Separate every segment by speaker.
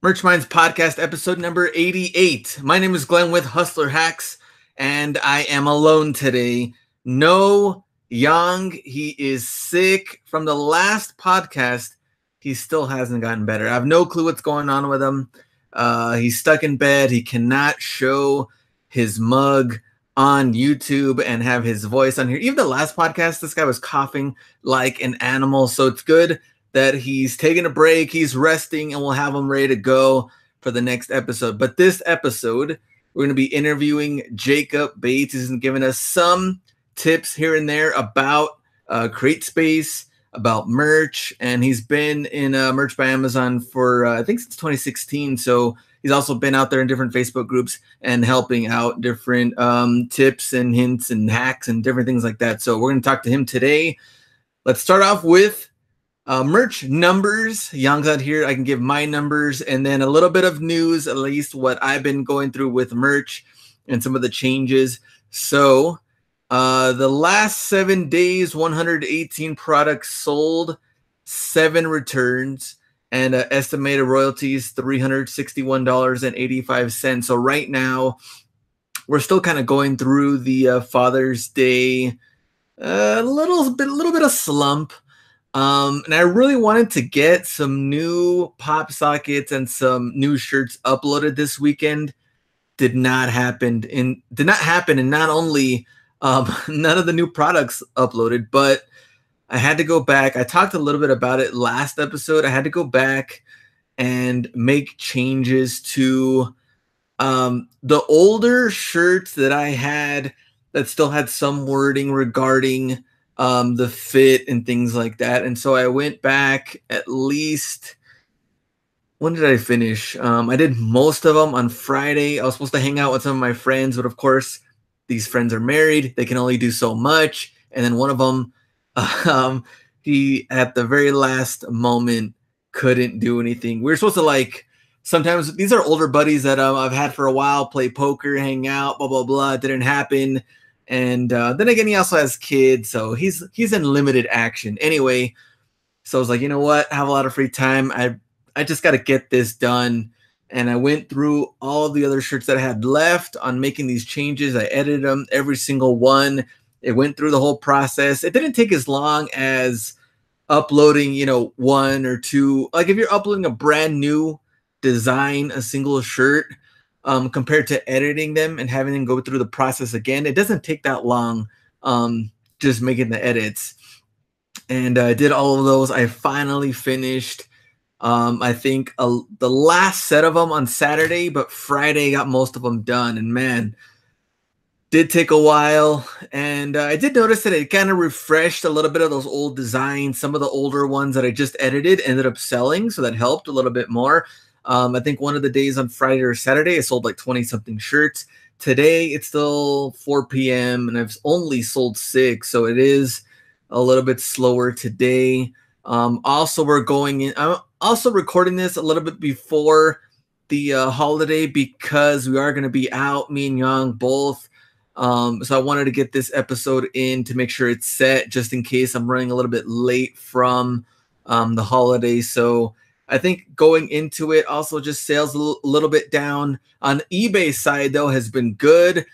Speaker 1: Merch Minds Podcast, episode number 88. My name is Glenn with Hustler Hacks, and I am alone today. No Young, he is sick. From the last podcast, he still hasn't gotten better. I have no clue what's going on with him. He's stuck in bed. He cannot show his mug on YouTube and have his voice on here. Even the last podcast, this guy was coughing like an animal, so it's good that he's taking a break, he's resting, and we'll have him ready to go for the next episode. But this episode, we're going to be interviewing Jacob Bates. He's giving us some tips here and there about Createspace, about merch, and he's been in Merch by Amazon for, I think, since 2016. So he's also been out there in different Facebook groups and helping out different tips and hints and hacks and different things like that. So we're going to talk to him today. Let's start off with merch numbers. Young's out here. I can give my numbers and then a little bit of news, at least what I've been going through with merch and some of the changes. So the last 7 days, 118 products sold, 7 returns, and estimated royalties, $361.85. So right now, we're still kind of going through the Father's Day, a little bit of slump. And I really wanted to get some new pop sockets and some new shirts uploaded this weekend. Did not happen, and not only none of the new products uploaded, but I had to go back. I talked a little bit about it last episode. I had to go back and make changes to the older shirts that I had that still had some wording regarding the fit and things like that. And so I went back at least, when did I finish? I did most of them on Friday. I was supposed to hang out with some of my friends, but of course, these friends are married. They can only do so much. And then one of them, he at the very last moment couldn't do anything. We were supposed to sometimes these are older buddies that I've had for a while, play poker, hang out, blah, blah, blah. It didn't happen. And then again, he also has kids, so he's in limited action. Anyway, so I was like, you know what? I have a lot of free time. I just got to get this done. And I went through all the other shirts that I had left on making these changes. I edited them, every single one. It went through the whole process. It didn't take as long as uploading, one or two. Like if you're uploading a brand new design, a single shirt, compared to editing them and having them go through the process again, it doesn't take that long, just making the edits. And I did all of those. I finally finished, I think, the last set of them on Saturday, but Friday got most of them done. And man, did take a while. And I did notice that it kind of refreshed a little bit of those old designs. Some of the older ones that I just edited ended up selling, so that helped a little bit more. I think one of the days on Friday or Saturday, I sold like 20-something shirts. Today, it's still 4 p.m., and I've only sold 6, so it is a little bit slower today. Also, I'm also recording this a little bit before the holiday because we are going to be out, me and Young both. So I wanted to get this episode in to make sure it's set just in case I'm running a little bit late from the holiday. So I think going into it, also just sales a little bit down. On eBay side, though, has been good.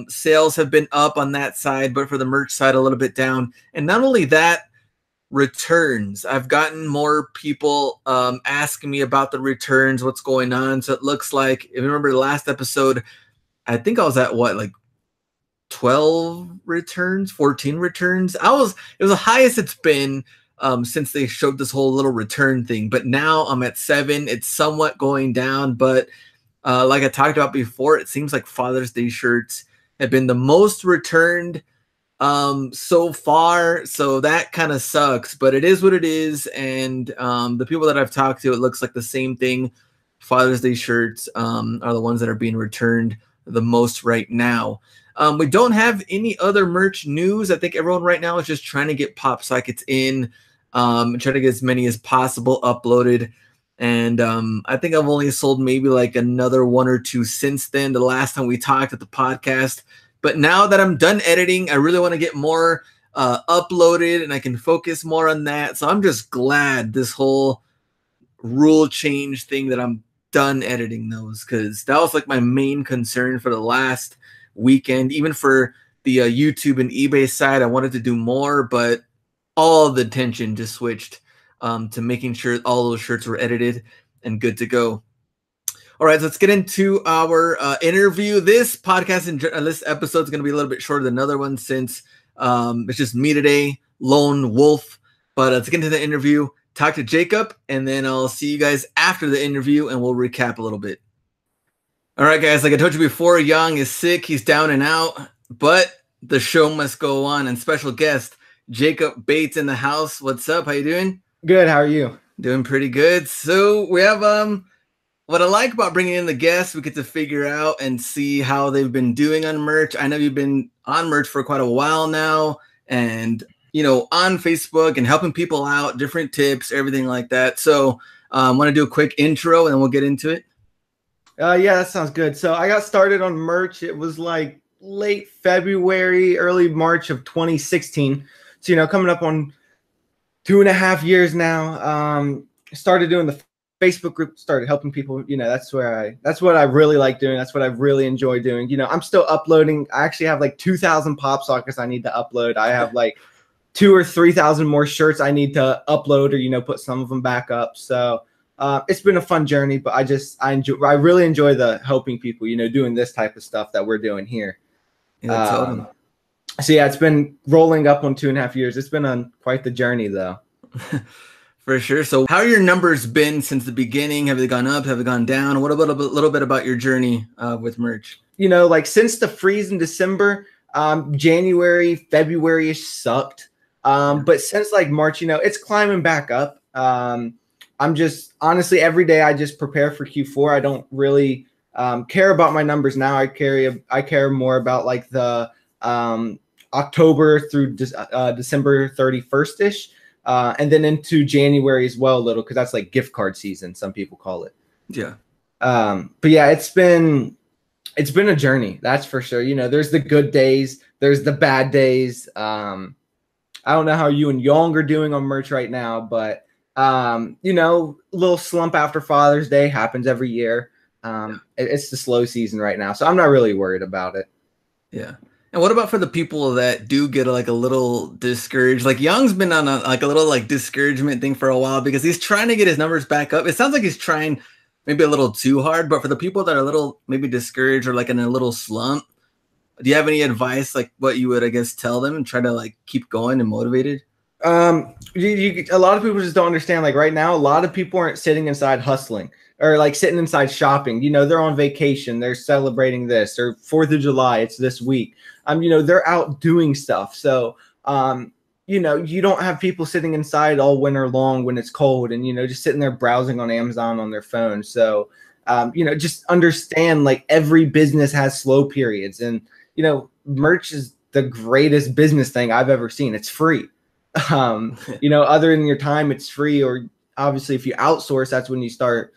Speaker 1: Sales have been up on that side, but for the merch side, a little bit down. And not only that, returns. I've gotten more people asking me about the returns, what's going on. So it looks like, if you remember the last episode, I think I was at 12 returns, 14 returns. It was the highest it's been since they showed this whole little return thing. But now I'm at 7. It's somewhat going down, but like I talked about before, it seems like Father's Day shirts have been the most returned so far. So that kind of sucks, but it is what it is. And the people that I've talked to, it looks like the same thing. Father's Day shirts are the ones that are being returned the most right now. We don't have any other merch news. I think everyone right now is just trying to get pop sockets in, and try to get as many as possible uploaded. And I think I've only sold maybe like another 1 or 2 since then, the last time we talked at the podcast. But now that I'm done editing, I really want to get more uploaded and I can focus more on that. So I'm just glad this whole rule change thing that I'm done editing those, because that was like my main concern for the last weekend. Even for the YouTube and eBay side, I wanted to do more, but all the attention just switched to making sure all those shirts were edited and good to go. All right, so let's get into our interview. This podcast and this episode is going to be a little bit shorter than another one, since it's just me today, lone wolf. But let's get into the interview, talk to Jacob, and then I'll see you guys after the interview, and we'll recap a little bit. All right, guys, like I told you before, Young is sick. He's down and out, but the show must go on. And special guest, Jacob Bates in the house. What's up? How you doing?
Speaker 2: Good. How are you?
Speaker 1: Doing pretty good. So we have what I like about bringing in the guests, we get to figure out and see how they've been doing on merch. I know you've been on merch for quite a while now, and on Facebook and helping people out, different tips, everything like that. So I want to do a quick intro and then we'll get into it.
Speaker 2: Yeah, that sounds good. So I got started on merch. It was like late February, early March of 2016. So, coming up on 2.5 years now. Started doing the Facebook group, started helping people. That's what I really like doing. That's what I really enjoy doing. I'm still uploading. I actually have like 2,000 pop sockets I need to upload. I have like 2,000 or 3,000 more shirts I need to upload, or put some of them back up. So it's been a fun journey, but I really enjoy the helping people, doing this type of stuff that we're doing here.
Speaker 1: Yeah, totally.
Speaker 2: So yeah, it's been rolling up on 2.5 years. It's been on quite the journey, though.
Speaker 1: For sure. So how have your numbers been since the beginning? Have they gone up? Have they gone down? What about a little bit about your journey with merch?
Speaker 2: Like since the freeze in December, January, February-ish sucked. But since like March, it's climbing back up. I'm just honestly every day I just prepare for Q4. I don't really care about my numbers now. I care more about like the October through December 31st-ish. And then into January as well, a little, because that's like gift card season, some people call it.
Speaker 1: Yeah.
Speaker 2: But yeah, it's been a journey, that's for sure. There's the good days, there's the bad days. I don't know how you and Young are doing on merch right now, but a little slump after Father's Day happens every year. It's the slow season right now, so I'm not really worried about it.
Speaker 1: Yeah. And what about for the people that do get like a little discouraged? Like Young's been on a little like discouragement thing for a while because he's trying to get his numbers back up. It sounds like he's trying maybe a little too hard, but for the people that are a little maybe discouraged or like in a little slump, do you have any advice, like what you would, I guess, tell them and try to like keep going and motivated?
Speaker 2: A lot of people just don't understand. Like right now, a lot of people aren't sitting inside hustling or like sitting inside shopping. They're on vacation. They're celebrating this, or 4th of July. It's this week. They're out doing stuff. So, you don't have people sitting inside all winter long when it's cold and, just sitting there browsing on Amazon on their phone. So, just understand like every business has slow periods, and, merch is the greatest business thing I've ever seen. It's free. Other than your time, it's free. Or obviously if you outsource, that's when you start,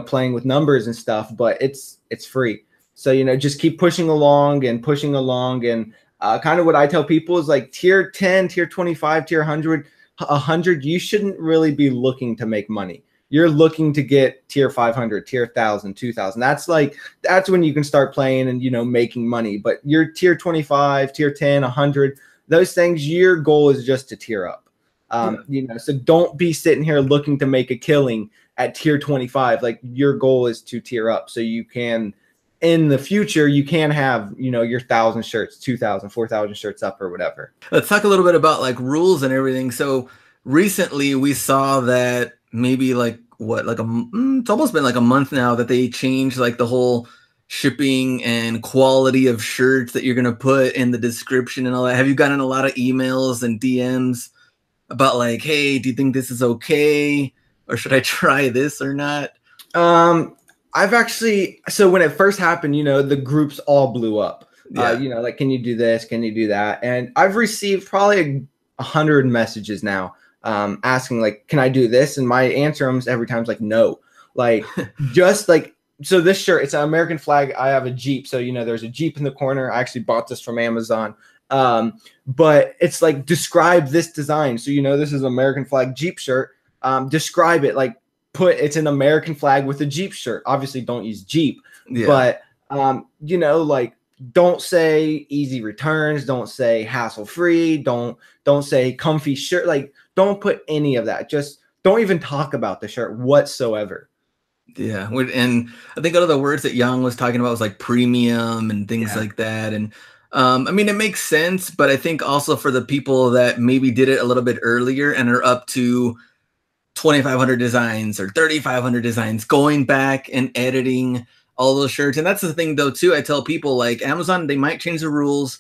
Speaker 2: playing with numbers and stuff, but it's free. So, just keep pushing along and pushing along. And kind of what I tell people is like tier 10, tier 25, tier 100, you shouldn't really be looking to make money. You're looking to get tier 500, tier 1,000, 2,000. That's when you can start playing and, making money. But your tier 25, tier 10, 100, those things, your goal is just to tier up. So don't be sitting here looking to make a killing at tier 25. Like your goal is to tier up so you can, in the future, you can have, your 1,000 shirts, 2,000, 4,000 shirts up or whatever.
Speaker 1: Let's talk a little bit about like rules and everything. So recently we saw that maybe like it's almost been like a month now that they changed like the whole shipping and quality of shirts that you're going to put in the description and all that. Have you gotten a lot of emails and DMs about like, hey, do you think this is okay? Or should I try this or not?
Speaker 2: I've actually, so when it first happened, the groups all blew up.
Speaker 1: Yeah.
Speaker 2: Like, can you do this? Can you do that? And I've received probably 100 messages now asking like, can I do this? And my answer every time is like, no. Like, just like, so this shirt, it's an American flag. I have a Jeep. So, there's a Jeep in the corner. I actually bought this from Amazon. But it's like, describe this design. So, this is an American flag Jeep shirt. Describe it. Like, put it's an American flag with a Jeep shirt. Obviously, don't use Jeep,
Speaker 1: Yeah.
Speaker 2: but you know, like don't say easy returns, don't say hassle free, don't say comfy shirt. Like don't put any of that. Just don't even talk about the shirt whatsoever.
Speaker 1: Yeah, and I think one of the words that Young was talking about was like premium and things
Speaker 2: Yeah.
Speaker 1: like that. And I mean, it makes sense, but I think also for the people that maybe did it a little bit earlier and are up to 2,500 designs or 3,500 designs, going back and editing all those shirts. And that's the thing, though, too. I tell people like Amazon, they might change the rules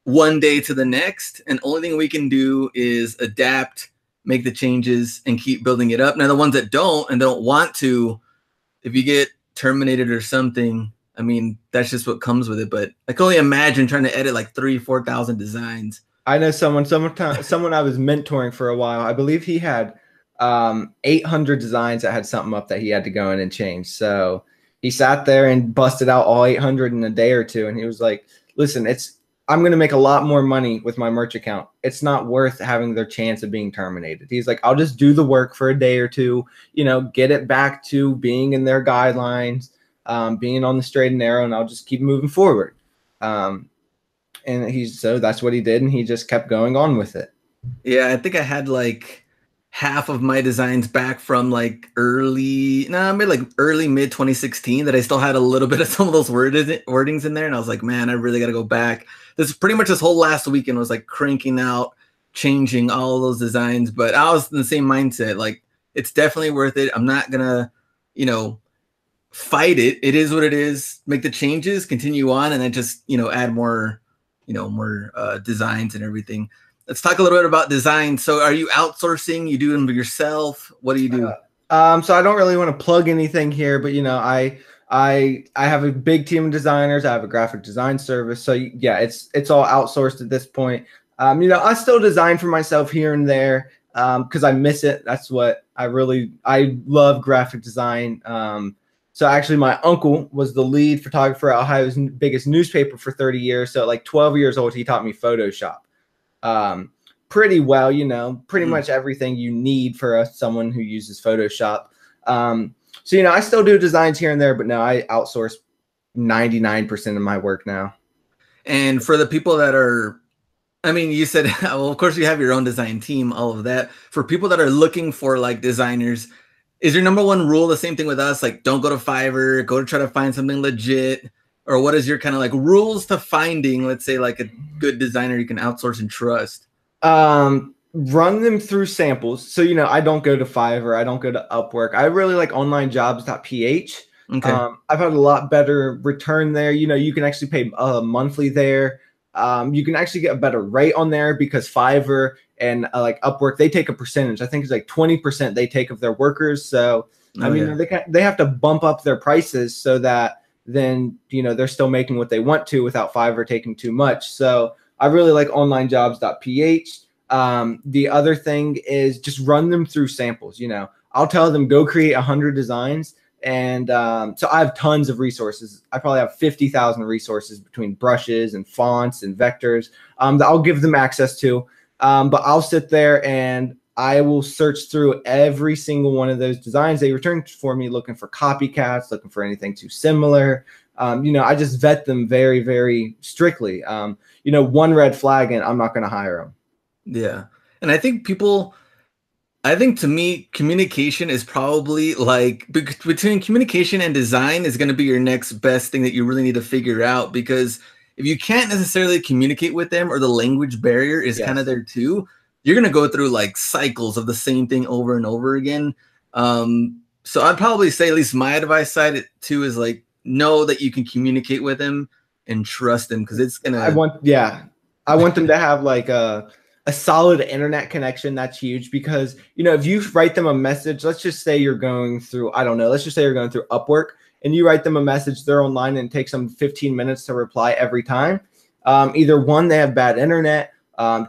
Speaker 1: one day to the next, and only thing we can do is adapt, make the changes, and keep building it up. Now, the ones that don't and don't want to, if you get terminated or something, I mean, that's just what comes with it. But I can only imagine trying to edit like 4,000 designs.
Speaker 2: I know someone I was mentoring for a while. I believe he had 800 designs that had something up that he had to go in and change. So he sat there and busted out all 800 in a day or two. And he was like, listen, I'm going to make a lot more money with my merch account. It's not worth having their chance of being terminated. He's like, I'll just do the work for a day or two, you know, get it back to being in their guidelines, being on the straight and narrow, and I'll just keep moving forward. And so that's what he did, and he just kept going on with it.
Speaker 1: Yeah, I think I had like half of my designs back from like maybe like early mid 2016 that I still had a little bit of some of those wordings in there. And I was like, man, I really got to go back. This pretty much this whole last weekend was like cranking out, changing all of those designs. But I was in the same mindset. Like, it's definitely worth it. I'm not going to, you know, fight it. It is what it is. Make the changes, continue on, and then just, you know, add more, more designs and everything. Let's talk a little bit about design. So are you outsourcing? You do them yourself? What do you do?
Speaker 2: So I don't really want to plug anything here, but you know, I have a big team of designers. I have a graphic design service. So yeah, it's all outsourced at this point. You know, I still design for myself here and there because I miss it. That's what I love graphic design. So actually my uncle was the lead photographer at Ohio's biggest newspaper for 30 years. So at like 12 years old, he taught me Photoshop. Pretty well, you know, pretty much everything you need for someone who uses Photoshop. So, you know, I still do designs here and there, but no, I outsource 99% of my work now.
Speaker 1: And for the people that are, I mean, you said, well, of course you have your own design team, all of that. For people that are looking for like designers, is your number one rule the same thing with us? Like, don't go to Fiverr, go to try to find something legit? Or what is your kind of like rules to finding, let's say, like a good designer you can outsource and trust?
Speaker 2: Run them through samples. So, you know, I don't go to Fiverr. I don't go to Upwork. I really like onlinejobs.ph.
Speaker 1: Okay.
Speaker 2: I've had a lot better return there. You know, you can actually pay monthly there. You can actually get a better rate on there because Fiverr and like Upwork, they take a percentage. I think it's like 20% they take of their workers. So, I mean, they have to bump up their prices so that then, you know, they're still making what they want to without Fiverr taking too much. So I really like onlinejobs.ph. The other thing is just run them through samples. You know, I'll tell them go create 100 designs. And so I have tons of resources. I probably have 50,000 resources between brushes and fonts and vectors that I'll give them access to. But I'll sit there and I will search through every single one of those designs they return for me, looking for copycats, looking for anything too similar. You know, I just vet them very, very strictly. You know, one red flag and I'm not going to hire them.
Speaker 1: Yeah. And I think to me, communication is probably like between communication and design is going to be your next best thing that you really need to figure out, because if you can't necessarily communicate with them or the language barrier is kind of there too, you're going to go through like cycles of the same thing over and over again. So I'd probably say, at least my advice side too is like, know that you can communicate with them and trust them, because it's going to,
Speaker 2: I want them to have like a solid internet connection. That's huge because, you know, if you write them a message, let's just say you're going through, I don't know, let's just say you're going through Upwork and you write them a message, they're online and it takes them 15 minutes to reply every time. Either one, they have bad internet.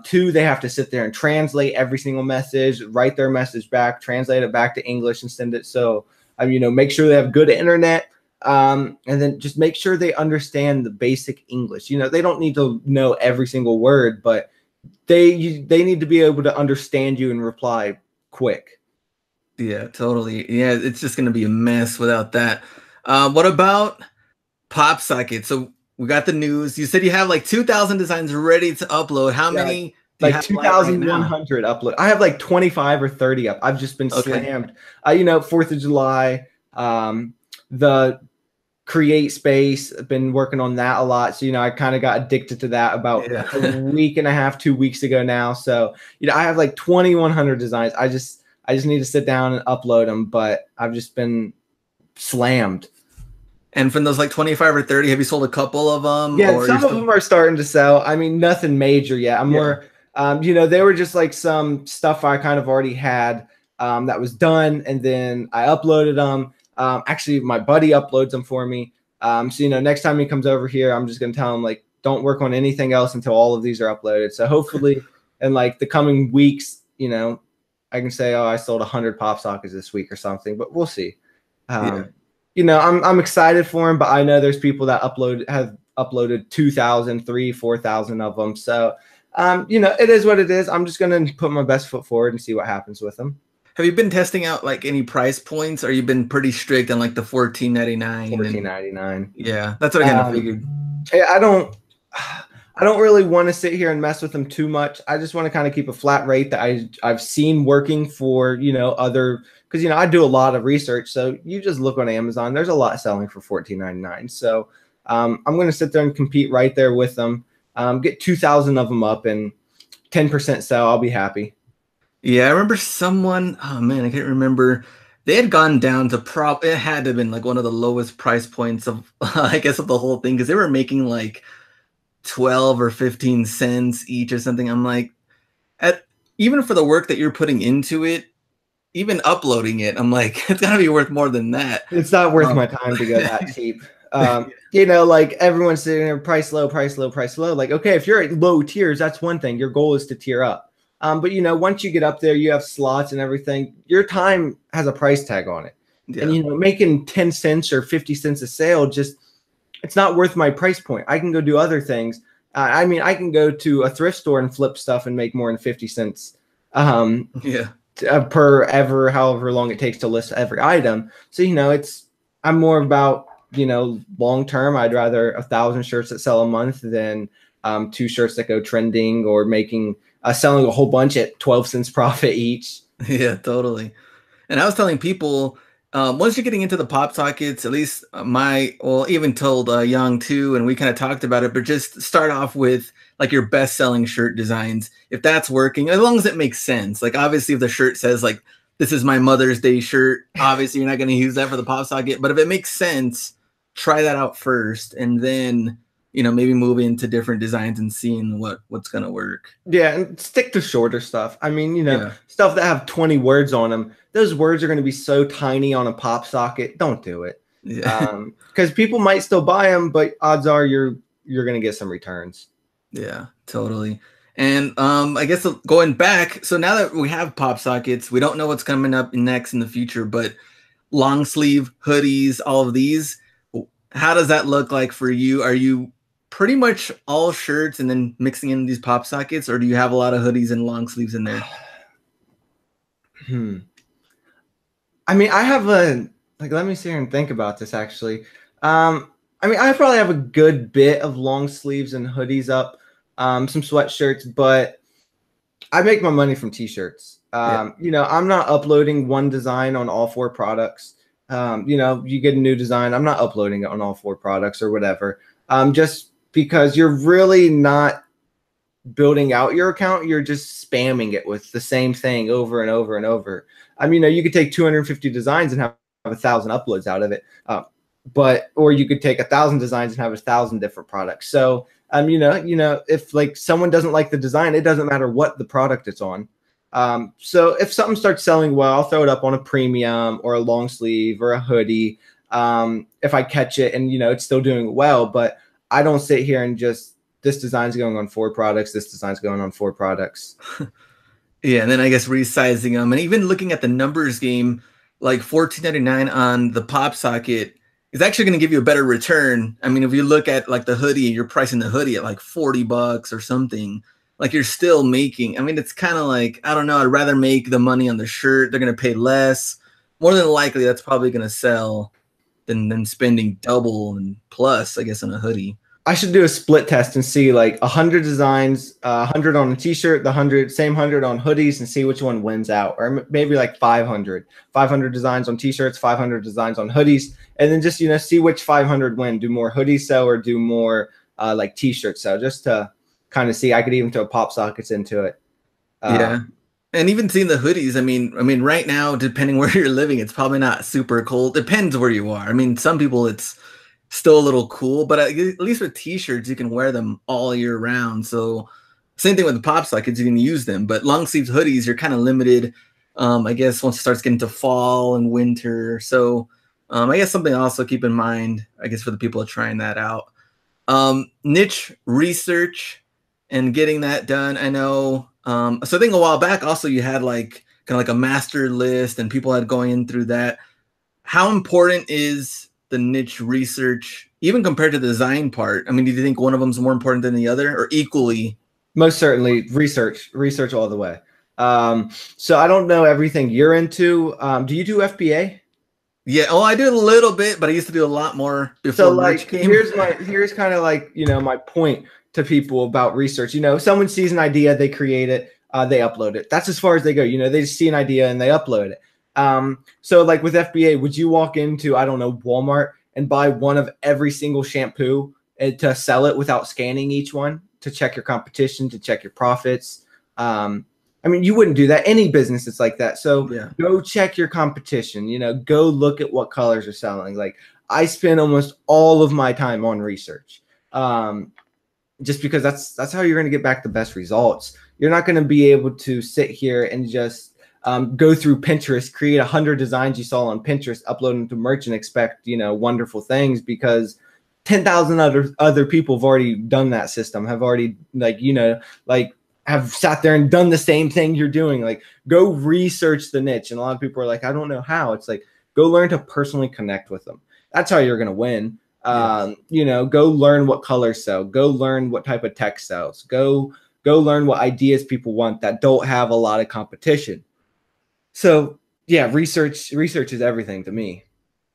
Speaker 2: Two, they have to sit there and translate every single message, write their message back, translate it back to English and send it. So, you know, make sure they have good internet. And then just make sure they understand the basic English. You know, they don't need to know every single word, but they need to be able to understand you and reply quick.
Speaker 1: Yeah, totally. Yeah, it's just gonna be a mess without that. What about pop socket? So we got the news. You said you have like 2,000 designs ready to upload. How
Speaker 2: Yeah,
Speaker 1: many do you
Speaker 2: like
Speaker 1: have live right now?
Speaker 2: 2,100 upload. I have like 25 or 30 up. I've just been
Speaker 1: Okay.
Speaker 2: slammed. You know, 4th of July, the Createspace. I've been working on that a lot. So, you know, I kind of got addicted to that about
Speaker 1: Yeah.
Speaker 2: a week and a half, 2 weeks ago now. So, you know, I have like 2,100 designs. I just need to sit down and upload them, but I've just been slammed.
Speaker 1: And from those like 25 or 30, have you sold a couple of them
Speaker 2: Yeah,
Speaker 1: or you're
Speaker 2: some of
Speaker 1: still?
Speaker 2: them are starting to sell. I mean, nothing major yet. I'm
Speaker 1: Yeah.
Speaker 2: more, you know, they were just like some stuff I kind of already had that was done, and then I uploaded them. Actually, my buddy uploads them for me. So you know, next time he comes over here, I'm just gonna tell him like, don't work on anything else until all of these are uploaded. So hopefully, in like the coming weeks, you know, I can say, oh, I sold 100 pop sockets this week or something, but we'll see.
Speaker 1: Yeah.
Speaker 2: Um, you know, I'm excited for him, but I know there's people that have uploaded 2,000, 3, 4,000 of them. So, you know, it is what it is. I'm just gonna put my best foot forward and see what happens with them.
Speaker 1: Have you been testing out like any price points or you've been pretty strict on like the 14.99
Speaker 2: 14
Speaker 1: and
Speaker 2: 99.
Speaker 1: yeah, that's what I kind of figured.
Speaker 2: I don't. I don't really want to sit here and mess with them too much. I just want to kind of keep a flat rate that I've seen working for, you know, other, because you know I do a lot of research. So you just look on Amazon. There's a lot selling for 14.99. So I'm going to sit there and compete right there with them. Get 2,000 of them up and 10% sell. I'll be happy.
Speaker 1: Yeah, I remember someone, oh man, I can't remember. They had gone down to it had to have been like one of the lowest price points of I guess of the whole thing because they were making like 12 or 15 cents each or something. I'm like, at even for the work that you're putting into it, even uploading it, I'm like, it's gotta be worth more than that.
Speaker 2: It's not worth
Speaker 1: Um,
Speaker 2: my time to go that cheap. You know, like everyone's sitting there, price low, price low, price low. Like, okay, if you're at low tiers, that's one thing. Your goal is to tier up. But you know, once you get up there, you have slots and everything. Your time has a price tag on it, and
Speaker 1: yeah,
Speaker 2: you know, making 10 cents or 50 cents a sale just it's not worth my price point. I can go do other things. I mean, I can go to a thrift store and flip stuff and make more than 50 cents. Um,
Speaker 1: yeah,
Speaker 2: per ever however long it takes to list every item. So you know, I'm more about, you know, long term. I'd rather 1,000 shirts that sell a month than 2 shirts that go trending or making selling a whole bunch at 12 cents profit each.
Speaker 1: yeah, totally. And I was telling people, once you're getting into the pop sockets, at least well, even told Young too, and we kind of talked about it, but just start off with like your best selling shirt designs. If that's working, as long as it makes sense. Like obviously if the shirt says like, this is my Mother's Day shirt, obviously you're not going to use that for the pop socket, but if it makes sense, try that out first. And then, you know, maybe move into different designs and seeing what's going to work.
Speaker 2: Yeah, and stick to shorter stuff. I mean, you know,
Speaker 1: Yeah.
Speaker 2: stuff that have 20 words on them. Those words are going to be so tiny on a pop socket. Don't do it.
Speaker 1: Yeah.
Speaker 2: Because people might still buy them, but odds are you're going to get some returns.
Speaker 1: Yeah, totally. And I guess going back, so now that we have pop sockets, we don't know what's coming up next in the future, but long sleeve hoodies, all of these, how does that look like for you? Are you pretty much all shirts and then mixing in these pop sockets, or do you have a lot of hoodies and long sleeves in there?
Speaker 2: I mean, I have let me sit here and think about this actually. I mean, I probably have a good bit of long sleeves and hoodies up, some sweatshirts, but I make my money from t-shirts.
Speaker 1: Yeah.
Speaker 2: You know, I'm not uploading one design on all 4 products. You know, you get a new design, I'm not uploading it on all 4 products or whatever. Just because you're really not building out your account, you're just spamming it with the same thing over and over and over. I mean, you know, you could take 250 designs and have 1,000 uploads out of it, or you could take 1,000 designs and have 1,000 different products. So, you know, if like someone doesn't like the design, it doesn't matter what the product it's on. So if something starts selling well, I'll throw it up on a premium or a long sleeve or a hoodie. If I catch it and, you know, it's still doing well, but I don't sit here and just, this design's going on 4 products. This design's going on 4 products.
Speaker 1: Yeah, and then I guess resizing them and even looking at the numbers game, like 14.99 on the pop socket is actually going to give you a better return. I mean, if you look at like the hoodie, you're pricing the hoodie at like $40 or something, like you're still making, I mean, it's kind of like, I don't know, I'd rather make the money on the shirt. They're going to pay less. more than likely that's probably going to sell than spending double and plus, I guess, on a hoodie.
Speaker 2: I should do a split test and see like 100 designs, 100 on a t-shirt, the 100 on hoodies, and see which one wins out. Or maybe like 500 designs on t-shirts, 500 designs on hoodies, and then just, see which 500 win. Do more hoodies sell or do more like t-shirts sell, just to kind of see. I could even throw pop sockets into it.
Speaker 1: Yeah. And even seeing the hoodies, I mean, right now, depending where you're living, it's probably not super cold. Depends where you are. I mean, some people it's still a little cool, but at least with t-shirts, you can wear them all year round. So same thing with the pop sockets, you can use them. But long sleeves hoodies, you're kind of limited, I guess, once it starts getting to fall and winter. So I guess something to also keep in mind, I guess, for the people trying that out. Niche research and getting that done. I know. So I think a while back also you had like kind of like a master list and people had going in through that. How important is the niche research, even compared to the design part? I mean, do you think one of them is more important than the other, or equally?
Speaker 2: Most certainly research all the way. So I don't know everything you're into. Do you do FBA?
Speaker 1: Yeah, oh, I do a little bit, but I used to do a lot more before.
Speaker 2: So like, here's kind of like, my point to people about research. Someone sees an idea, they create it, they upload it. That's as far as they go. They just see an idea and they upload it. So like with FBA, would you walk into, I don't know, Walmart and buy one of every single shampoo to sell it without scanning each one to check your competition, to check your profits? I mean, you wouldn't do that. Any business is like that. So
Speaker 1: yeah.
Speaker 2: Go check your competition, go look at what colors are selling. Like I spend almost all of my time on research. Just because that's how you're going to get back the best results. You're not going to be able to sit here and just go through Pinterest, create 100 designs you saw on Pinterest, upload them to merch and expect, wonderful things, because 10,000 other people have already done that system, have already have sat there and done the same thing you're doing. Like, go research the niche. And a lot of people are like, I don't know how. It's like, go learn to personally connect with them. That's how you're going to win. Go learn what colors sell. Go learn what type of text sells. Go learn what ideas people want that don't have a lot of competition. So yeah, research is everything to me.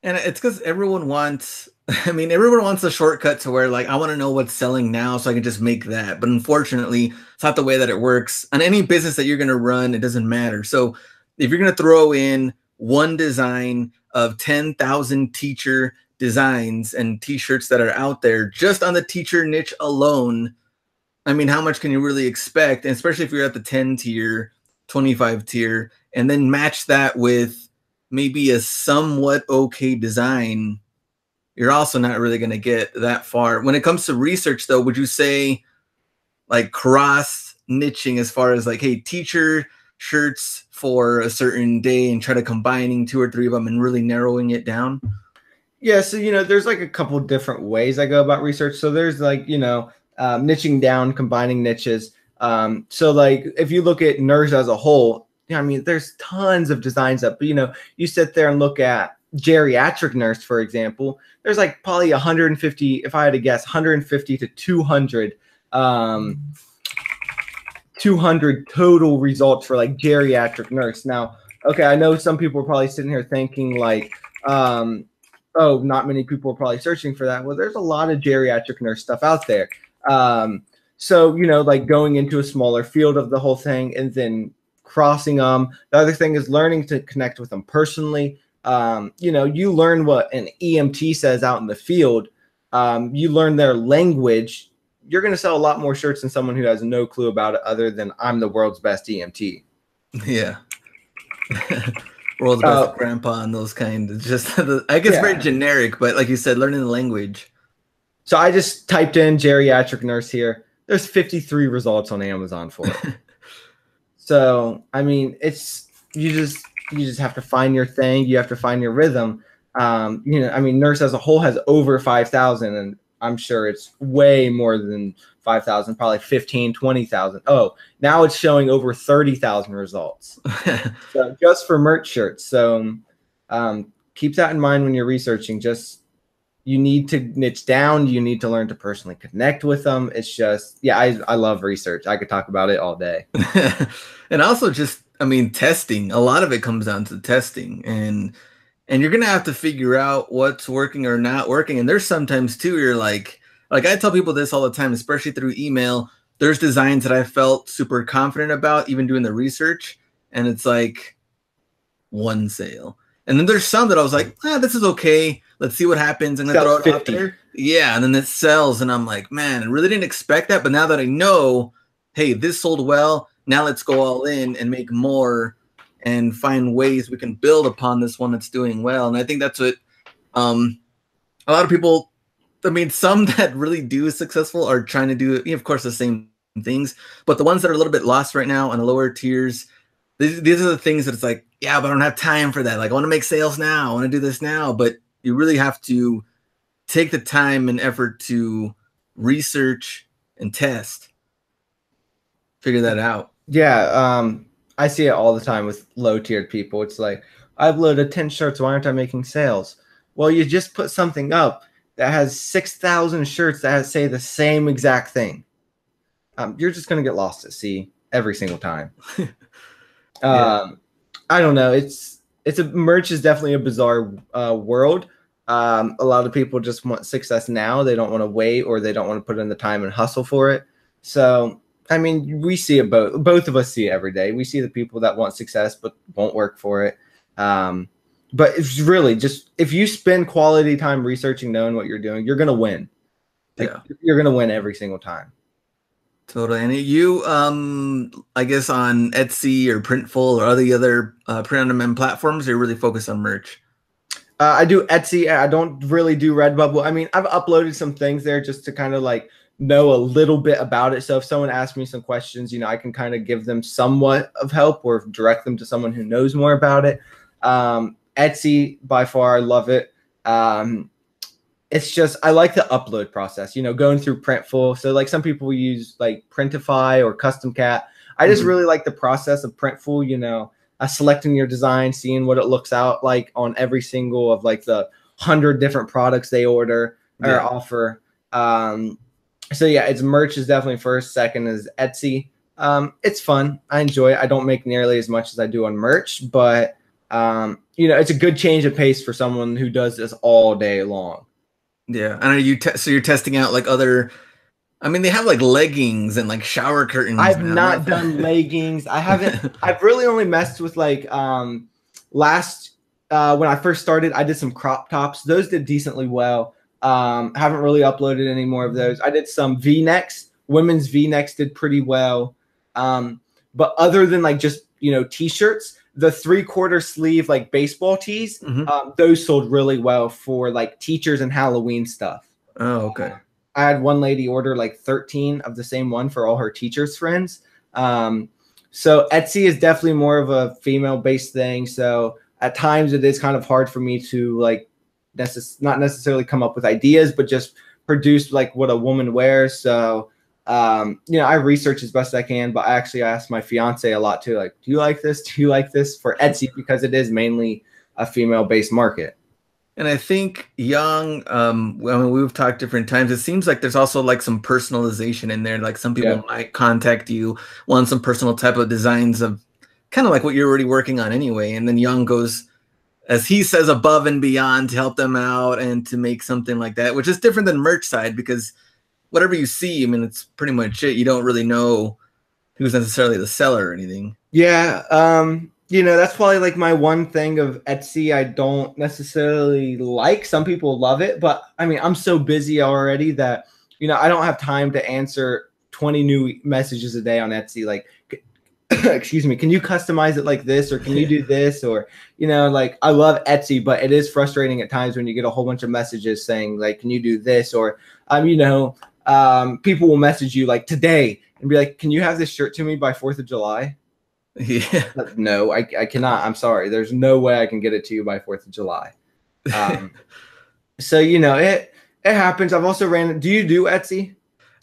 Speaker 1: And it's because everyone wants a shortcut to where, like, I want to know what's selling now so I can just make that. But unfortunately, it's not the way that it works. On any business that you're going to run, it doesn't matter. So if you're going to throw in one design of 10,000 teacher designs and t-shirts that are out there just on the teacher niche alone, I mean, how much can you really expect? And especially if you're at the 10 tier, 25 tier, and then match that with maybe a somewhat okay design, you're also not really going to get that far. When it comes to research, though, would you say like cross niching as far as like, hey, teacher shirts for a certain day and try to combining 2 or 3 of them and really narrowing it down?
Speaker 2: Yeah, so there's like a couple different ways I go about research. So there's like niching down, combining niches. So like if you look at NERS as a whole, I mean, there's tons of designs up. But you sit there and look at geriatric nurse, for example. There's like probably 150, if I had to guess, 150 to 200 total results for like geriatric nurse. Now, okay, I know some people are probably sitting here thinking like, oh, not many people are probably searching for that. Well, there's a lot of geriatric nurse stuff out there. So, like going into a smaller field of the whole thing and then crossing them. The other thing is learning to connect with them personally. You learn what an EMT says out in the field. You learn their language. You're going to sell a lot more shirts than someone who has no clue about it other than I'm the world's best EMT.
Speaker 1: Yeah. World's best grandpa and those kind of just, I guess, very generic, but like you said, learning the language.
Speaker 2: So I just typed in geriatric nurse here. There's 53 results on Amazon for it. So, I mean, it's, you just have to find your thing. You have to find your rhythm. I mean, nurse as a whole has over 5,000, and I'm sure it's way more than 5,000, probably 15, 20,000. Oh, now it's showing over 30,000 results. So just for merch shirts. So keep that in mind when you're researching. Just, you need to niche down. You need to learn to personally connect with them. It's just, yeah, I love research. I could talk about it all day.
Speaker 1: And also just, I mean, testing. A lot of it comes down to testing, and you're gonna have to figure out what's working or not working. And there's sometimes too, you're like I tell people this all the time, especially through email. There's designs that I felt super confident about, even doing the research, and it's like one sale. And then there's some that I was like, this is okay. Let's see what happens. I'm gonna throw it out there. Yeah, and then it sells, and I'm like, man, I really didn't expect that. But now that I know, hey, this sold well. Now let's go all in and make more and find ways we can build upon this one that's doing well. And I think that's what a lot of people, I mean, some that really do successful are trying to do, of course, the same things, but the ones that are a little bit lost right now on the lower tiers, these are the things that it's like, yeah, but I don't have time for that. Like, I want to make sales now. I want to do this now. But you really have to take the time and effort to research and test, figure that out.
Speaker 2: Yeah. I see it all the time with low tiered people. It's like, I've loaded 10 shirts. Why aren't I making sales? Well, you just put something up that has 6,000 shirts that say the same exact thing. You're just going to get lost at sea every single time.
Speaker 1: Yeah.
Speaker 2: I don't know. Merch is definitely a bizarre world. A lot of people just want success now. They don't want to wait, or they don't want to put in the time and hustle for it. So, I mean, we see it both of us see it every day. We see the people that want success but won't work for it. But it's really just, if you spend quality time researching, knowing what you're doing, you're going to win. Like, you're going to win every single time.
Speaker 1: Totally. And you, I guess on Etsy or Printful or other print-on-demand platforms, you're really focused on merch.
Speaker 2: I do Etsy. I don't really do Redbubble. I mean, I've uploaded some things there just to kind of like know a little bit about it. So if someone asks me some questions, you know, I can kind of give them somewhat of help or direct them to someone who knows more about it. Etsy, by far, I love it. It's just, I like the upload process, you know, going through Printful. So like some people use like Printify or Custom Cat. I just really like the process of Printful, you know, selecting your design, seeing what it looks out like on every single of like the 100 different products they order or offer. So yeah, it's merch is definitely first. Second is Etsy. It's fun. I enjoy it. I don't make nearly as much as I do on merch, but you know, it's a good change of pace for someone who does this all day long.
Speaker 1: Yeah. I know so you're testing out like other, I mean, they have like leggings and like shower curtains.
Speaker 2: I've not done leggings. I haven't, I've really only messed with like, when I first started, I did some crop tops. Those did decently well. Haven't really uploaded any more of those. I did some V-necks. Women's V-necks did pretty well. But other than like just, you know, t-shirts, the 3/4 sleeve like baseball tees, those sold really well for like teachers and Halloween stuff.
Speaker 1: Oh, okay.
Speaker 2: I had one lady order like 13 of the same one for all her teachers' friends. So Etsy is definitely more of a female-based thing. So at times it is kind of hard for me to like not necessarily come up with ideas, but just produce like what a woman wears. So you know, I research as best I can, but I actually ask my fiance a lot too, like, do you like this? Do you like this for Etsy? Because it is mainly a female-based market.
Speaker 1: And I think young, I mean, we've talked different times. It seems like there's also like some personalization in there. Like some people might contact you, want some personal type of designs of kind of like what you're already working on anyway. And then Young goes, as he says, above and beyond to help them out and to make something like that, which is different than merch side, because whatever you see, I mean, it's pretty much it. You don't really know who's necessarily the seller or anything.
Speaker 2: Yeah. You know, that's probably like my one thing of Etsy I don't necessarily like. Some people love it, but I mean, I'm so busy already that, you know, I don't have time to answer 20 new messages a day on Etsy. Like, excuse me, can you customize it like this? Or can you do this? Or, you know, like I love Etsy, but it is frustrating at times when you get a whole bunch of messages saying like, can you do this? Or, you know, people will message you like today and be like, can you have this shirt to me by 4th of July?
Speaker 1: Yeah.
Speaker 2: No, I cannot. I'm sorry. There's no way I can get it to you by 4th of July. So, you know, it happens. I've also do you do Etsy?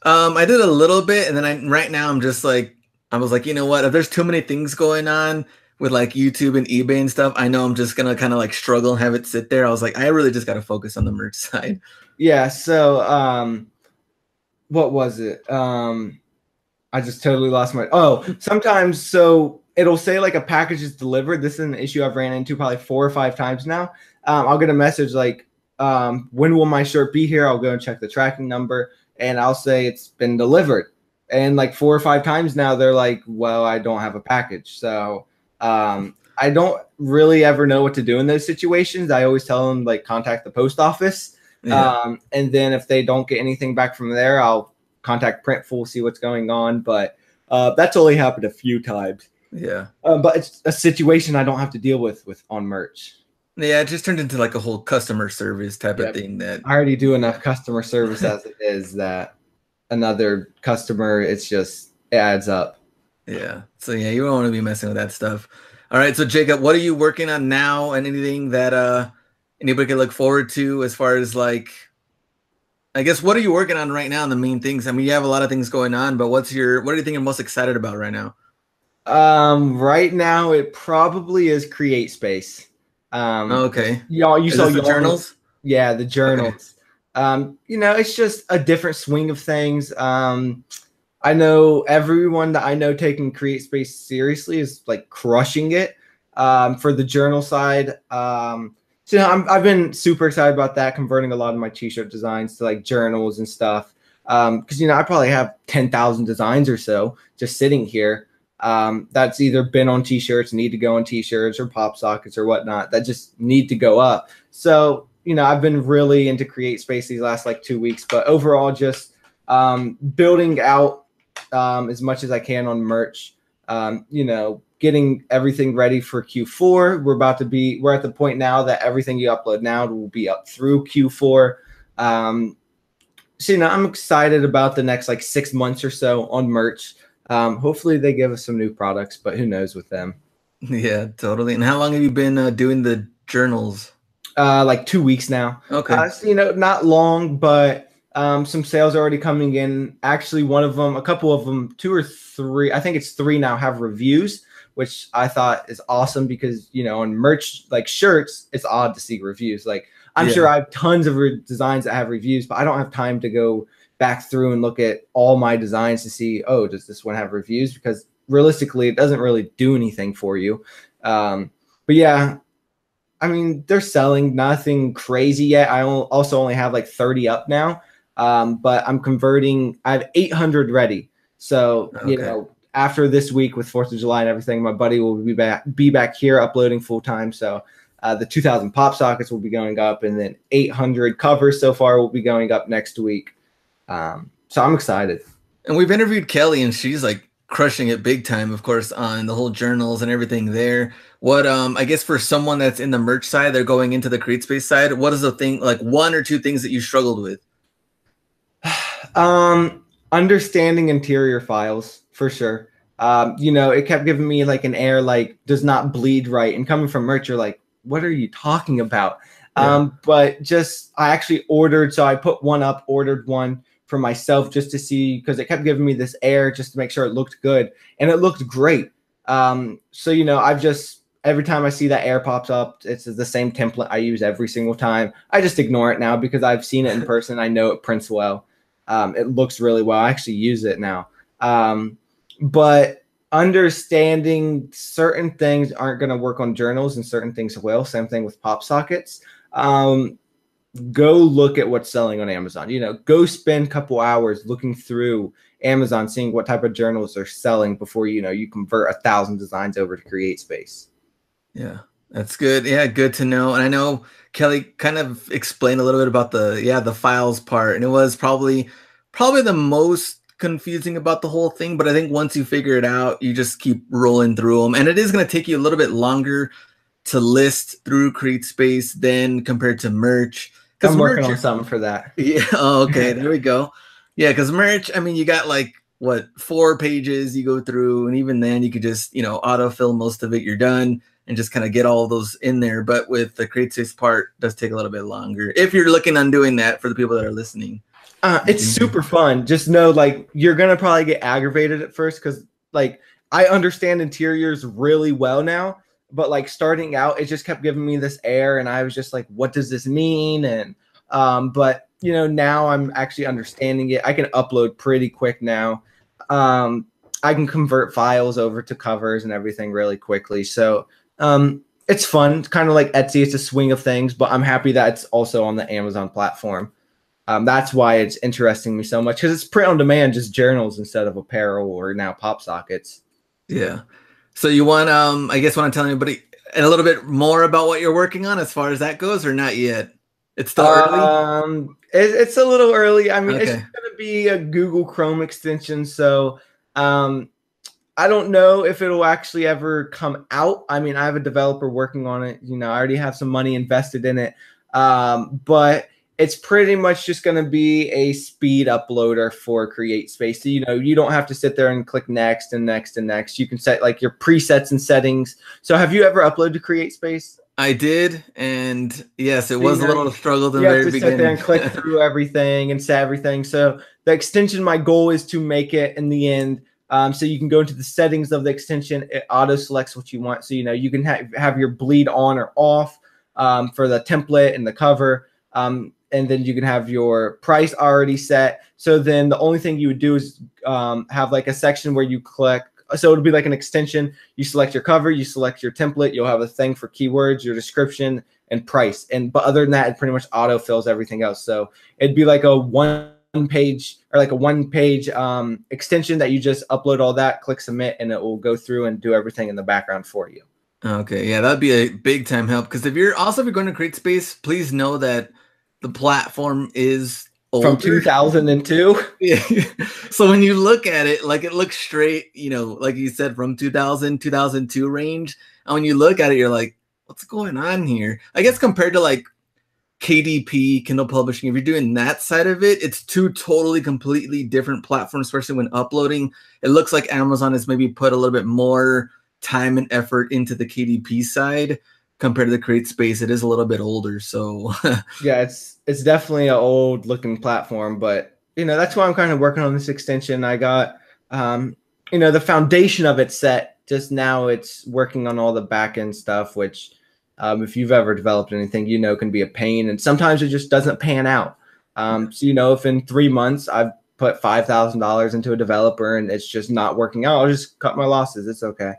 Speaker 1: I did a little bit. And then right now I'm just like, I was like, you know what, if there's too many things going on with like YouTube and eBay and stuff, I know I'm just going to kind of like struggle and have it sit there. I was like, I really just got to focus on the merch side.
Speaker 2: Yeah. So, what was it? I just totally lost sometimes. So it'll say like a package is delivered. This is an issue I've ran into probably 4 or 5 times now. I'll get a message like, when will my shirt be here? I'll go and check the tracking number, and I'll say it's been delivered. And like 4 or 5 times now, they're like, well, I don't have a package. So I don't really ever know what to do in those situations. I always tell them like contact the post office.
Speaker 1: Yeah.
Speaker 2: And then if they don't get anything back from there, I'll contact Printful, see what's going on. But that's only happened a few times.
Speaker 1: Yeah.
Speaker 2: But it's a situation I don't have to deal with on merch.
Speaker 1: Yeah, it just turned into like a whole customer service type
Speaker 2: Yep.
Speaker 1: of thing that
Speaker 2: I already do enough customer service as it is that another customer, it adds up.
Speaker 1: yeah. So yeah, you don't want to be messing with that stuff. All right, so Jacob, what are you working on now, and anything that anybody can look forward to as far as like, I guess, what are you working on right now? And the main things. I mean, you have a lot of things going on, but what do you think you're most excited about right now?
Speaker 2: Right now it probably is Createspace.
Speaker 1: Okay.
Speaker 2: You
Speaker 1: Is
Speaker 2: saw
Speaker 1: this the journals?
Speaker 2: Yeah, the journals.
Speaker 1: Okay.
Speaker 2: It's just a different swing of things. I know everyone that I know taking Createspace seriously is like crushing it. For the journal side, so I've been super excited about that, converting a lot of my t-shirt designs to like journals and stuff. Because I probably have 10,000 designs or so just sitting here. That's either been on t-shirts, need to go on t-shirts, or pop sockets or whatnot that just need to go up. So I've been really into Createspace these last like 2 weeks, but overall just building out as much as I can on merch. Getting everything ready for Q4. We're at the point now that everything you upload now will be up through Q4. So I'm excited about the next like 6 months or so on merch. Hopefully they give us some new products, but who knows with them.
Speaker 1: Yeah, totally. And how long have you been doing the journals?
Speaker 2: Like 2 weeks now.
Speaker 1: Okay.
Speaker 2: So, not long, but some sales are already coming in. Actually, a couple of them, 2 or 3, I think it's 3 now, have reviews, which I thought is awesome because, on merch, like shirts, it's odd to see reviews. Like, I'm sure I have tons of designs that have reviews, but I don't have time to go back through and look at all my designs to see, oh, does this one have reviews? Because realistically, it doesn't really do anything for you. But yeah, I mean, they're selling nothing crazy yet. I also only have like 30 up now. But I'm converting. I have 800 ready. So, after this week with 4th of July and everything, my buddy will be back here uploading full time. So the 2,000 pop sockets will be going up, and then 800 covers so far will be going up next week. So I'm excited.
Speaker 1: And we've interviewed Kelly, and she's like crushing it big time, of course, on the whole journals and everything there. What I guess for someone that's in the merch side, they're going into the Createspace side, what is the thing, like 1 or 2 things that you struggled with?
Speaker 2: Understanding interior files for sure. It kept giving me like an air like does not bleed right, and coming from merch, you're like, what are you talking about? But just I actually ordered, so I put one up, ordered one for myself just to see, because it kept giving me this air just to make sure it looked good, and it looked great. So I've just, every time I see that air pops up, it's the same template I use every single time. I just ignore it now because I've seen it in person. I know it prints well. It looks really well. I actually use it now. But understanding certain things aren't going to work on journals and certain things will. Same thing with pop sockets. Go look at what's selling on Amazon. Go spend a couple hours looking through Amazon, seeing what type of journals they're selling before you convert 1,000 designs over to Createspace.
Speaker 1: Yeah, that's good. Yeah, good to know. And I know Kelly kind of explained a little bit about the files part, and it was probably the most confusing about the whole thing. But I think once you figure it out, you just keep rolling through them, and it is going to take you a little bit longer to list through Createspace than compared to merch.
Speaker 2: I'm working on something for that.
Speaker 1: Yeah. Oh, okay. There we go. Yeah, because merch, I mean, you got like 4 pages you go through, and even then you could just autofill most of it. You're done. And just kind of get all those in there. But with the Createspace part, it does take a little bit longer. If you're looking on doing that, for the people that are listening.
Speaker 2: It's super fun. Just know, like, you're going to probably get aggravated at first because, like, I understand interiors really well now. But, like, starting out, it just kept giving me this air. And I was just like, what does this mean? And, but, now I'm actually understanding it. I can upload pretty quick now. I can convert files over to covers and everything really quickly. So it's fun. It's kind of like Etsy. It's a swing of things, but I'm happy that it's also on the Amazon platform. That's why it's interesting me so much, because it's print on demand, just journals instead of apparel or now pop sockets.
Speaker 1: Yeah. So you want I guess want to tell anybody a little bit more about what you're working on as far as that goes, or not yet? It's still early?
Speaker 2: It's a little early. I mean, it's
Speaker 1: Okay.
Speaker 2: going to be a Google Chrome extension, so um, I don't know if it'll actually ever come out. I mean, I have a developer working on it. You know, I already have some money invested in it, but it's pretty much just going to be a speed uploader for Createspace. So, you know, you don't have to sit there and click next and next and next. You can set like your presets and settings. So, have you ever uploaded to Createspace?
Speaker 1: I did, and yes, it
Speaker 2: So, you
Speaker 1: was a
Speaker 2: know,
Speaker 1: little struggle in the
Speaker 2: you have
Speaker 1: very
Speaker 2: to sit there
Speaker 1: beginning.
Speaker 2: and click through everything and set everything. So the extension, my goal is to make it in the end. So you can go into the settings of the extension. It auto selects what you want. So, you know, you can have your bleed on or off for the template and the cover. And then you can have your price already set. So then the only thing you would do is have like a section where you click. So it'll be like an extension. You select your cover, you select your template. You'll have a thing for keywords, your description, and price. But other than that, it pretty much auto fills everything else. So it'd be like a one page extension that you just upload all that, click submit, and it will go through and do everything in the background for you.
Speaker 1: Okay, yeah, that'd be a big time help, because if you're going to Createspace, please know that the platform is
Speaker 2: From
Speaker 1: older.
Speaker 2: 2002.
Speaker 1: Yeah. So when you look at it, like it looks straight, you know, like you said, from 2000, 2002 range. And when you look at it, you're like, what's going on here? I guess compared to like KDP, Kindle Publishing, if you're doing that side of it, it's two totally completely different platforms, especially when uploading. It looks like Amazon has maybe put a little bit more time and effort into the KDP side compared to the Createspace. It is a little bit older. So
Speaker 2: Yeah, it's definitely an old looking platform, but you know, that's why I'm kind of working on this extension. I got you know, the foundation of it set. Just now it's working on all the back end stuff, which if you've ever developed anything, you know, can be a pain, and sometimes it just doesn't pan out. So you know, if in 3 months I've put $5,000 into a developer and it's just not working out, I'll just cut my losses. It's okay.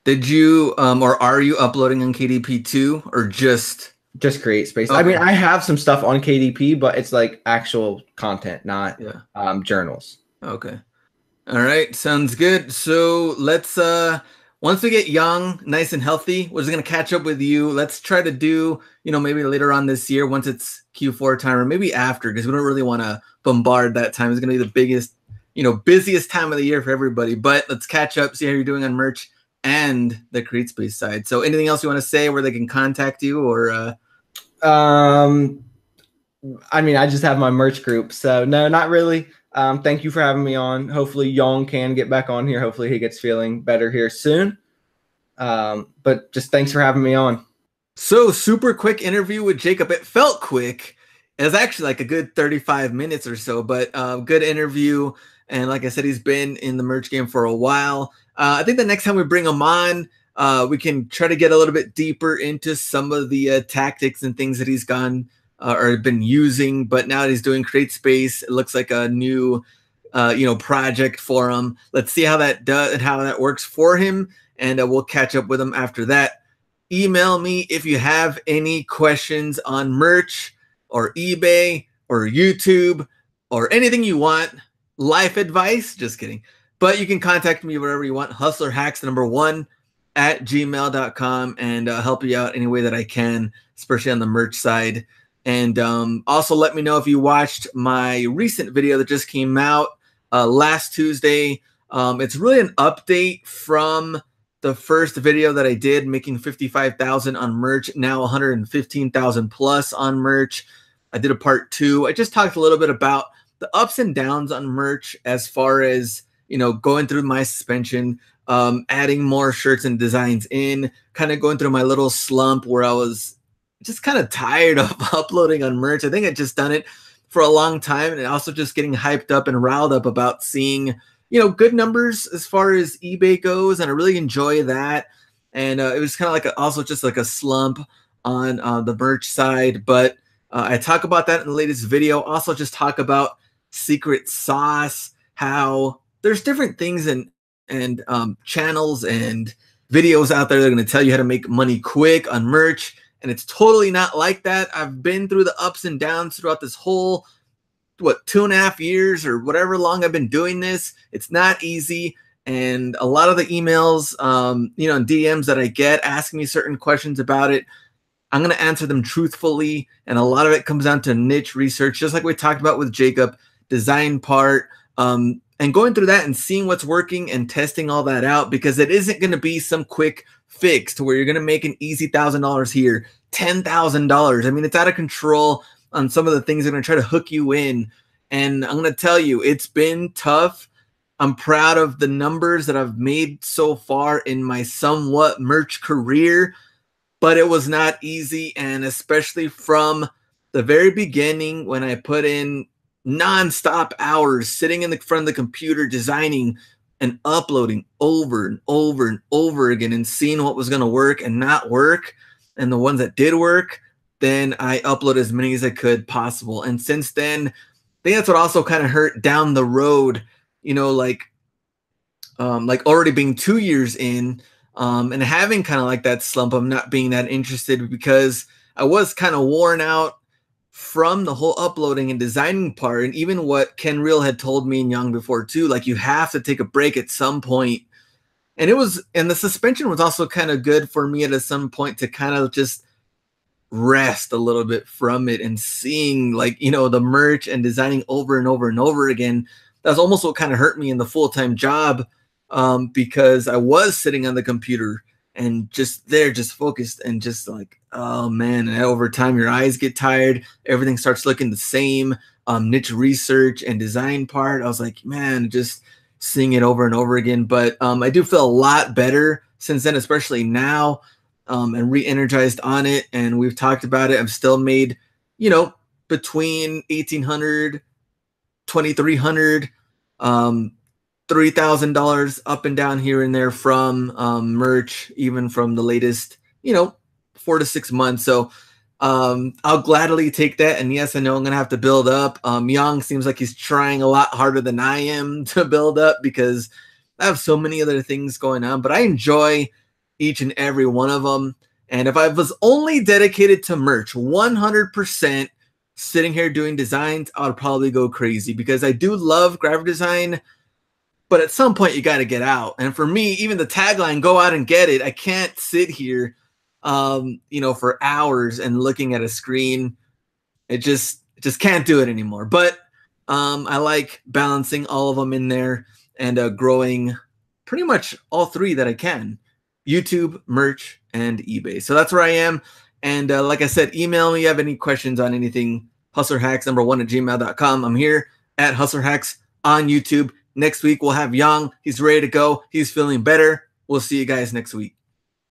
Speaker 1: did you or are you uploading on KDP too, or just
Speaker 2: Just Createspace. I mean,
Speaker 1: okay?
Speaker 2: I have some stuff on KDP, but it's like actual content, not
Speaker 1: Yeah.
Speaker 2: journals.
Speaker 1: Okay. All right, sounds good. So let's once we get young, nice and healthy, we're just gonna catch up with you. Let's try to do, you know, maybe later on this year once it's Q4 time, or maybe after, because we don't really want to bombard that time. It's gonna be the biggest, you know, busiest time of the year for everybody. But let's catch up, see how you're doing on merch and the Createspace side. So anything else you want to say where they can contact you, or
Speaker 2: Um, I mean, I just have my merch group, so no, not really. Thank you for having me on. Hopefully, Young can get back on here. Hopefully, he gets feeling better here soon. But just thanks for having me on.
Speaker 1: So, super quick interview with Jacob. It felt quick. It was actually like a good 35 minutes or so, but good interview. And like I said, he's been in the merch game for a while. I think the next time we bring him on, we can try to get a little bit deeper into some of the tactics and things that he's gone or been using. But now that he's doing Createspace, it looks like a new, you know, project for him. Let's see how that does and how that works for him. And we'll catch up with him after that. Email me if you have any questions on merch or eBay or YouTube or anything you want. Life advice, just kidding. But you can contact me wherever you want. Hustlerhacks1 at gmail.com, and help you out any way that I can, especially on the merch side. And also let me know if you watched my recent video that just came out last Tuesday. It's really an update from the first video that I did, making 55,000 on merch, now 115,000 plus on merch. I did a part 2. I just talked a little bit about the ups and downs on merch, as far as, you know, going through my suspension, adding more shirts and designs in, kind of going through my little slump where I was just kind of tired of uploading on merch. I think I'd just done it for a long time, and also just getting hyped up and riled up about seeing, you know, good numbers as far as eBay goes, and I really enjoy that. And it was kind of like also just like a slump on the merch side, but I talk about that in the latest video. Also, just talk about secret sauce, how there's different things in and channels and videos out there that are going to tell you how to make money quick on merch. And it's totally not like that. I've been through the ups and downs throughout this whole, what, 2.5 years or whatever long I've been doing this. It's not easy. And a lot of the emails, you know, and DMs that I get asking me certain questions about it, I'm going to answer them truthfully. And a lot of it comes down to niche research, just like we talked about with Jacob, design part, and going through that and seeing what's working and testing all that out, because it isn't going to be some quick fix to where you're going to make an easy $1,000 here, $10,000. I mean, it's out of control on some of the things that are going to try to hook you in. And I'm going to tell you, it's been tough. I'm proud of the numbers that I've made so far in my somewhat merch career, but it was not easy. And especially from the very beginning, when I put in nonstop hours sitting in the front of the computer designing and uploading over and over and over again and seeing what was going to work and not work, and the ones that did work, then I upload as many as I could possible. And since then, I think that's what also kind of hurt down the road, you know, like already being 2 years in, and having kind of like that slump of not being that interested, because I was kind of worn out from the whole uploading and designing part. And even what Ken Real had told me and Young before too, like you have to take a break at some point. And the suspension was also kind of good for me at some point to kind of just rest a little bit from it and seeing, like, you know, the merch and designing over and over and over again. That's almost what kind of hurt me in the full-time job, because I was sitting on the computer and just focused and just like, oh man. And over time, your eyes get tired. Everything starts looking the same. Niche research and design part, I was like, man, just seeing it over and over again. But I do feel a lot better since then, especially now, and re-energized on it. And we've talked about it. I've still made, you know, between 1,800, 2,300, $3,000 up and down here and there from merch, even from the latest, you know, 4 to 6 months. So I'll gladly take that. And yes, I know I'm going to have to build up. Young seems like he's trying a lot harder than I am to build up, because I have so many other things going on, but I enjoy each and every one of them. And if I was only dedicated to merch 100%, sitting here doing designs, I would probably go crazy, because I do love graphic design. But at some point, you got to get out. And for me, even the tagline, go out and get it, I can't sit here, you know, for hours and looking at a screen. It just can't do it anymore. But I like balancing all of them in there and growing pretty much all three that I can: YouTube, merch, and eBay. So that's where I am. And like I said, email me if you have any questions on anything. hustlerhacks1@gmail.com. I'm here at hustlerhacks on YouTube. Next week, we'll have Young. He's ready to go. He's feeling better. We'll see you guys next week.